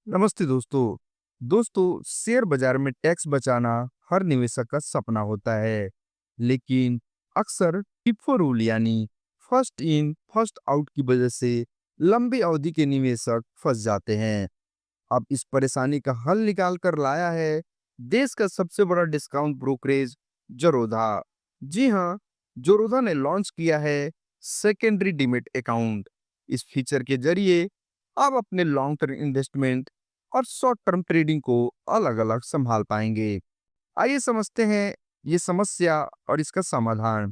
नमस्ते दोस्तों। शेयर बाजार में टैक्स बचाना हर निवेशक का सपना होता है, लेकिन अक्सर फिफो रूल यानी फर्स्ट इन फर्स्ट आउट की वजह से लंबी अवधि के निवेशक फंस जाते हैं। अब इस परेशानी का हल निकाल कर लाया है देश का सबसे बड़ा डिस्काउंट ब्रोकरेज जरोधा। जी हाँ, जरोधा ने लॉन्च किया है सेकेंडरी डिमिट अकाउंट। इस फीचर के जरिए आप अपने लॉन्ग टर्म इन्वेस्टमेंट और शॉर्ट टर्म ट्रेडिंग को अलग अलग संभाल पाएंगे। आइए समझते हैं ये समस्या और इसका समाधान।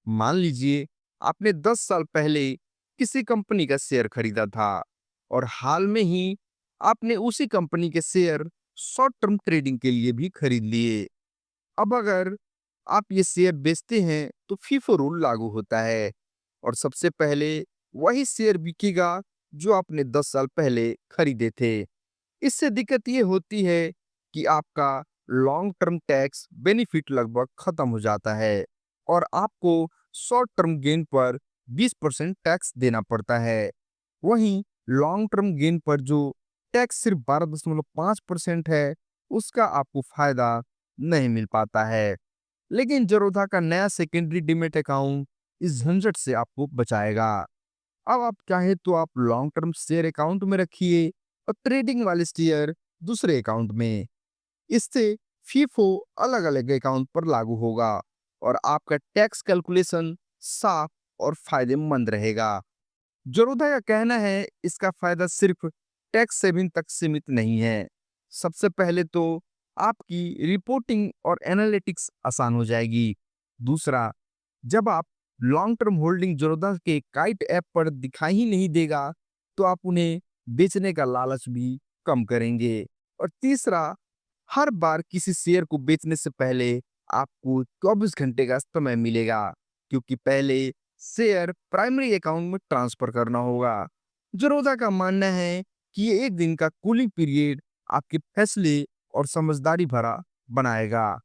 मान लीजिए आपने 10 साल पहले किसी कंपनी का शेयर खरीदा था और हाल में ही आपने उसी कंपनी के शेयर शॉर्ट टर्म ट्रेडिंग के लिए भी खरीद लिए। अब अगर आप ये शेयर बेचते हैं तो फीफो रूल लागू होता है और सबसे पहले वही शेयर बिकेगा जो आपने 10 साल पहले खरीदे थे। इससे दिक्कत ये होती है कि आपका लॉन्ग टर्म टैक्स बेनिफिट लगभग खत्म हो जाता है और आपको शॉर्ट टर्म गेन पर 20% टैक्स देना पड़ता है। वहीं लॉन्ग टर्म गेन पर जो टैक्स सिर्फ 12.5% है, उसका आपको फायदा नहीं मिल पाता है। लेकिन जरोधा का नया सेकेंडरी डिमेट अकाउंट इस झंझट से आपको बचाएगा। अब आप चाहे तो आप लॉन्ग टर्म शेयर अकाउंट में रखिए और ट्रेडिंग वाले शेयर दूसरे अकाउंट में। इससे फीफो अलग अलग अकाउंट पर लागू होगा और आपका टैक्स कैलकुलेशन साफ और फायदेमंद रहेगा। जरोधा का कहना है इसका फायदा सिर्फ टैक्स सेविंग तक सीमित नहीं है। सबसे पहले तो आपकी रिपोर्टिंग और एनालिटिक्स आसान हो जाएगी। दूसरा, जब आप लॉन्ग टर्म होल्डिंग जरोधा के काइट ऐप पर दिखाई ही नहीं देगा, तो आप उन्हें बेचने का लालच भी कम करेंगे। और तीसरा, हर बार किसी शेयर को बेचने से पहले आपको 24 घंटे का समय मिलेगा, क्योंकि पहले शेयर प्राइमरी अकाउंट में ट्रांसफर करना होगा। जरोधा का मानना है कि ये एक दिन का कूलिंग पीरियड आपके फैसले और समझदारी भरा बनाएगा।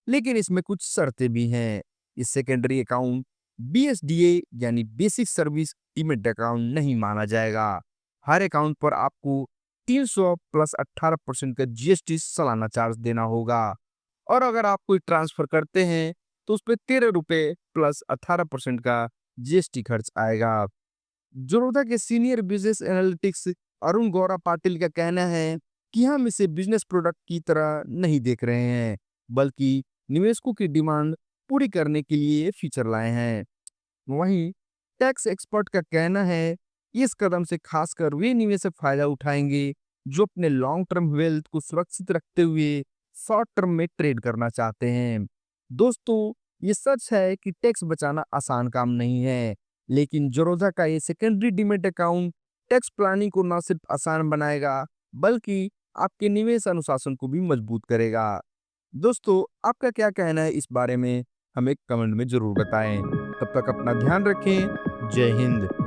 लेकिन इसमें कुछ शर्तें भी हैं। इस सेकेंडरी अकाउंट बीएसडीए यानी बेसिक सर्विस डिमेट अकाउंट नहीं माना जाएगा। हर अकाउंट पर आपको 300 प्लस 18% का जीएसटी सालाना चार्ज देना होगा और अगर आप कोई ट्रांसफर करते हैं तो उस पे 13 रुपए प्लस 18% का जीएसटी खर्च आएगा। जोरोधा के senior business analytics Arun Gaura Patil का कहना है कि हम इसे बिजनेस प्रोडक्ट की तरह नहीं देख रहे हैं, बल्कि निवेशकों की डिमांड पूरी करने के लिए ये फीचर लाए हैं। वहीं टैक्स एक्सपर्ट का कहना है इस कदम से खासकर वे निवेशक फायदा उठाएंगे जो अपने लॉन्ग टर्म वेल्थ को सुरक्षित रखते हुए शॉर्ट टर्म में ट्रेड करना चाहते हैं। दोस्तों, ये सच है कि टैक्स बचाना आसान काम नहीं है, लेकिन जरोधा का ये secondary demat account tax planning को न सिर्फ आसान बनाएगा, बल्कि आपके निवेश अनुशासन को भी मजबूत करेगा। दोस्तों, आपका क्या कहना है इस बारे में? हमें कमेंट में जरूर बताएं। तब तक अपना ध्यान रखें। जय हिंद।